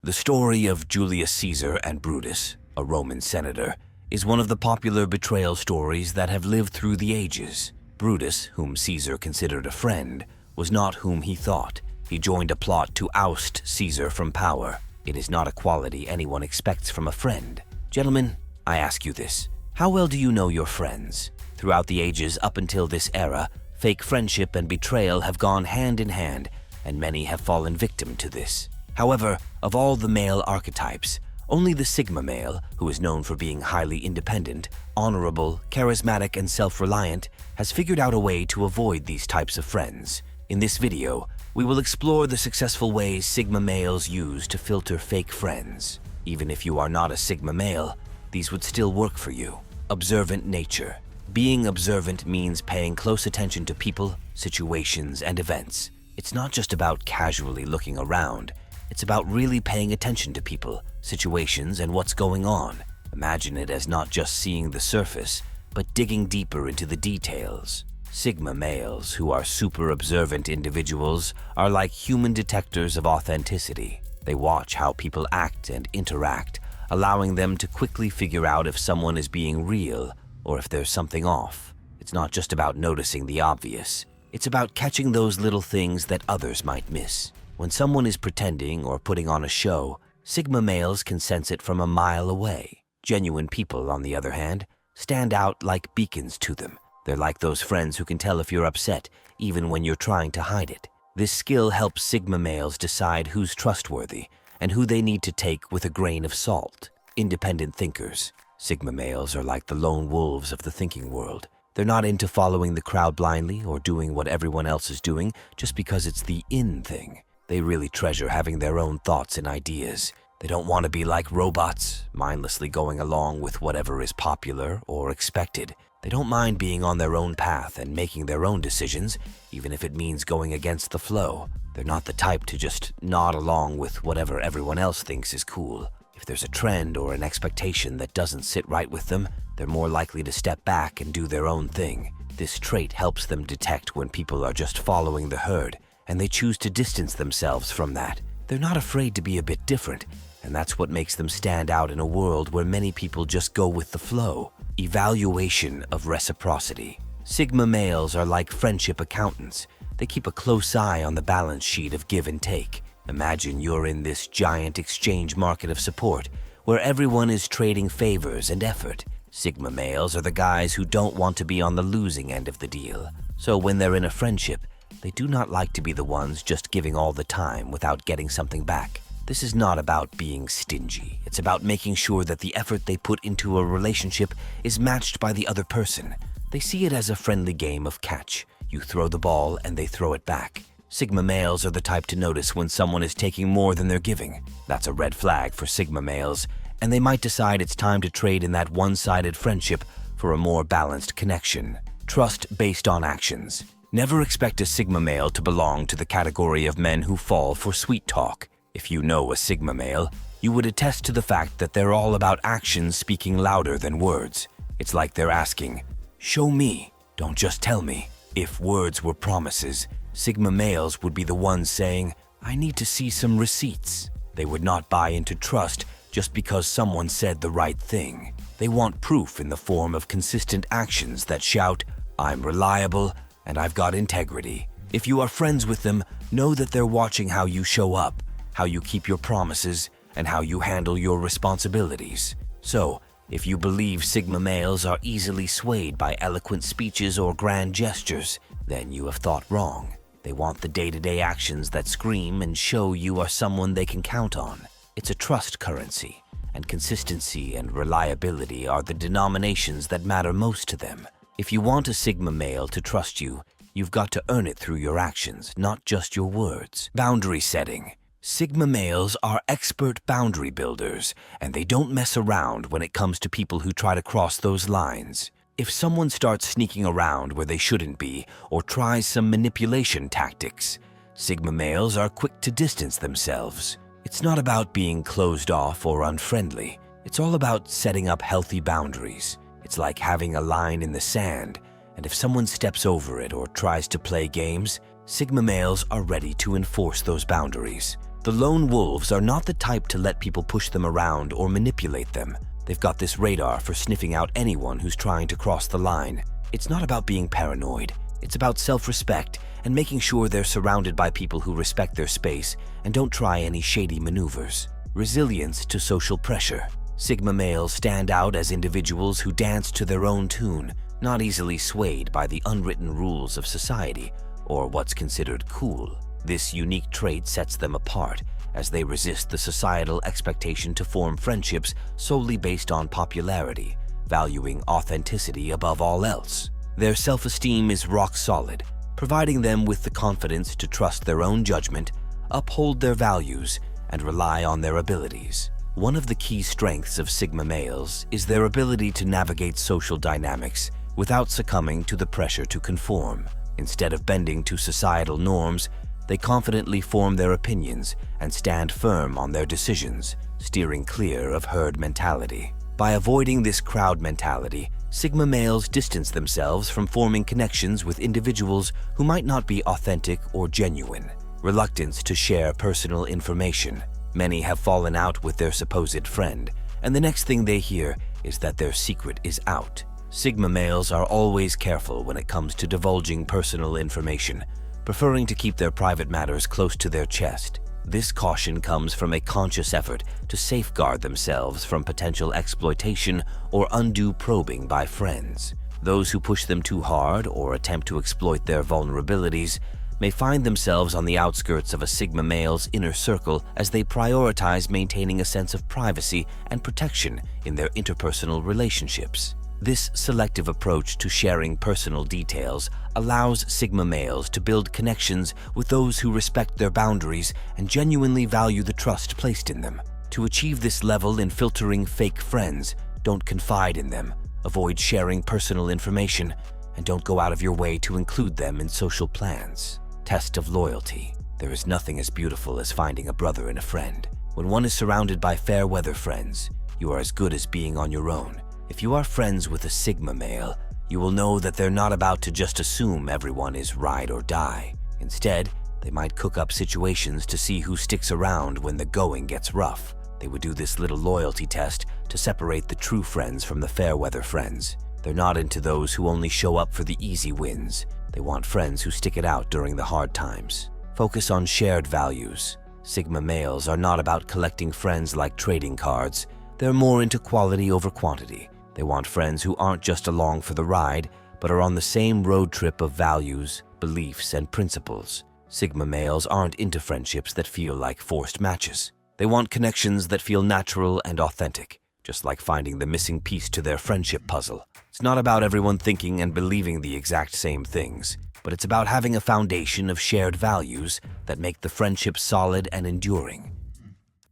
The story of Julius Caesar and Brutus, a Roman senator, is one of the popular betrayal stories that have lived through the ages. Brutus, whom Caesar considered a friend, was not whom he thought. He joined a plot to oust Caesar from power. It is not a quality anyone expects from a friend. Gentlemen, I ask you this. How well do you know your friends? Throughout the ages up until this era, fake friendship and betrayal have gone hand in hand, and many have fallen victim to this. However, of all the male archetypes, only the Sigma male, who is known for being highly independent, honorable, charismatic, and self-reliant, has figured out a way to avoid these types of friends. In this video, we will explore the successful ways Sigma males use to filter fake friends. Even if you are not a Sigma male, these would still work for you. Observant nature. Being observant means paying close attention to people, situations, and events. It's not just about casually looking around. It's about really paying attention to people, situations, and what's going on. Imagine it as not just seeing the surface, but digging deeper into the details. Sigma males, who are super observant individuals, are like human detectors of authenticity. They watch how people act and interact, allowing them to quickly figure out if someone is being real or if there's something off. It's not just about noticing the obvious. It's about catching those little things that others might miss. When someone is pretending or putting on a show, Sigma males can sense it from a mile away. Genuine people, on the other hand, stand out like beacons to them. They're like those friends who can tell if you're upset, even when you're trying to hide it. This skill helps Sigma males decide who's trustworthy and who they need to take with a grain of salt. Independent thinkers. Sigma males are like the lone wolves of the thinking world. They're not into following the crowd blindly or doing what everyone else is doing just because it's the in thing. They really treasure having their own thoughts and ideas. They don't want to be like robots, mindlessly going along with whatever is popular or expected. They don't mind being on their own path and making their own decisions, even if it means going against the flow. They're not the type to just nod along with whatever everyone else thinks is cool. If there's a trend or an expectation that doesn't sit right with them, they're more likely to step back and do their own thing. This trait helps them detect when people are just following the herd, and they choose to distance themselves from that. They're not afraid to be a bit different, and that's what makes them stand out in a world where many people just go with the flow. Evaluation of reciprocity. Sigma males are like friendship accountants. They keep a close eye on the balance sheet of give and take. Imagine you're in this giant exchange market of support, where everyone is trading favors and effort. Sigma males are the guys who don't want to be on the losing end of the deal. So when they're in a friendship, they do not like to be the ones just giving all the time without getting something back. This is not about being stingy. It's about making sure that the effort they put into a relationship is matched by the other person. They see it as a friendly game of catch. You throw the ball and they throw it back. Sigma males are the type to notice when someone is taking more than they're giving. That's a red flag for Sigma males, and they might decide it's time to trade in that one-sided friendship for a more balanced connection. Trust based on actions. Never expect a Sigma male to belong to the category of men who fall for sweet talk. If you know a Sigma male, you would attest to the fact that they're all about actions speaking louder than words. It's like they're asking, "Show me, don't just tell me." If words were promises, Sigma males would be the ones saying, "I need to see some receipts." They would not buy into trust just because someone said the right thing. They want proof in the form of consistent actions that shout, "I'm reliable, and I've got integrity." If you are friends with them, know that they're watching how you show up, how you keep your promises, and how you handle your responsibilities. So, if you believe Sigma males are easily swayed by eloquent speeches or grand gestures, then you have thought wrong. They want the day-to-day actions that scream and show you are someone they can count on. It's a trust currency, and consistency and reliability are the denominations that matter most to them. If you want a Sigma male to trust you, you've got to earn it through your actions, not just your words. Boundary setting. Sigma males are expert boundary builders, and they don't mess around when it comes to people who try to cross those lines. If someone starts sneaking around where they shouldn't be or tries some manipulation tactics, Sigma males are quick to distance themselves. It's not about being closed off or unfriendly. It's all about setting up healthy boundaries. It's like having a line in the sand, and if someone steps over it or tries to play games, Sigma males are ready to enforce those boundaries. The lone wolves are not the type to let people push them around or manipulate them. They've got this radar for sniffing out anyone who's trying to cross the line. It's not about being paranoid. It's about self-respect and making sure they're surrounded by people who respect their space and don't try any shady maneuvers. Resilience to social pressure. Sigma males stand out as individuals who dance to their own tune, not easily swayed by the unwritten rules of society or what's considered cool. This unique trait sets them apart as they resist the societal expectation to form friendships solely based on popularity, valuing authenticity above all else. Their self-esteem is rock solid, providing them with the confidence to trust their own judgment, uphold their values, and rely on their abilities. One of the key strengths of Sigma males is their ability to navigate social dynamics without succumbing to the pressure to conform. Instead of bending to societal norms, they confidently form their opinions and stand firm on their decisions, steering clear of herd mentality. By avoiding this crowd mentality, Sigma males distance themselves from forming connections with individuals who might not be authentic or genuine. Reluctance to share personal information. Many have fallen out with their supposed friend, and the next thing they hear is that their secret is out. Sigma males are always careful when it comes to divulging personal information, preferring to keep their private matters close to their chest. This caution comes from a conscious effort to safeguard themselves from potential exploitation or undue probing by friends. Those who push them too hard or attempt to exploit their vulnerabilities may find themselves on the outskirts of a Sigma male's inner circle as they prioritize maintaining a sense of privacy and protection in their interpersonal relationships. This selective approach to sharing personal details allows Sigma males to build connections with those who respect their boundaries and genuinely value the trust placed in them. To achieve this level in filtering fake friends, don't confide in them, avoid sharing personal information, and don't go out of your way to include them in social plans. Test of loyalty. There is nothing as beautiful as finding a brother in a friend. When one is surrounded by fair weather friends, you are as good as being on your own. If you are friends with a Sigma male, you will know that they're not about to just assume everyone is ride or die. Instead, they might cook up situations to see who sticks around when the going gets rough. They would do this little loyalty test to separate the true friends from the fair weather friends. They're not into those who only show up for the easy wins. They want friends who stick it out during the hard times. Focus on shared values. Sigma males are not about collecting friends like trading cards. They're more into quality over quantity. They want friends who aren't just along for the ride, but are on the same road trip of values, beliefs, and principles. Sigma males aren't into friendships that feel like forced matches. They want connections that feel natural and authentic, just like finding the missing piece to their friendship puzzle. It's not about everyone thinking and believing the exact same things, but it's about having a foundation of shared values that make the friendship solid and enduring.